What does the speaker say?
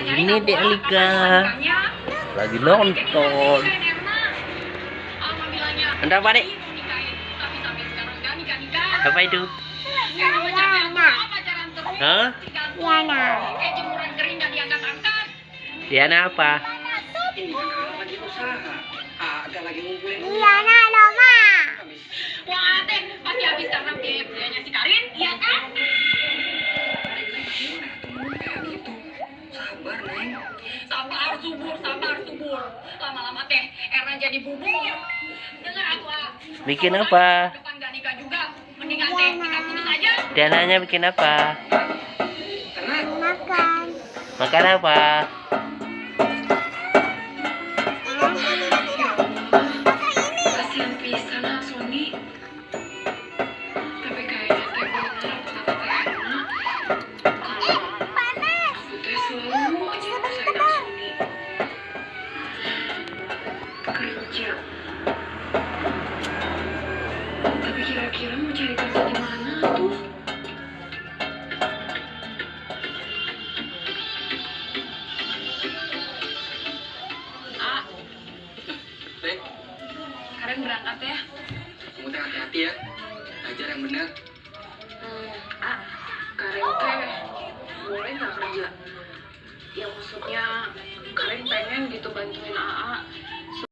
Ini Dek Alika lagi nonton. Anda apa, Dek? Apa itu? Hah? Diana apa? Diana Loma. Wah, teh pasti habis karena biayanya si Karin, iya kan? Sabar, Neng. Sabar subur. Lama-lama teh Erna jadi bubur. Dengar aku, Bikin apa? depan gak nikah juga. Mendingan teh kita putus aja. Diananya bikin apa? Makan. Makan apa? Kasihan pisan ah Sony. Tapi kayaknya teh bener kata teh Erna. Panas. Aku teh selalu aja sayang Sony. Kerja. Tapi kira-kira mau cari kerja di mana tuh? Ah, Dek, Karen berangkat ya. kamu teh hati-hati ya. Belajar yang benar. Karen teh boleh nggak kerja? Ya maksudnya Karen pengen gitu bantuin AA.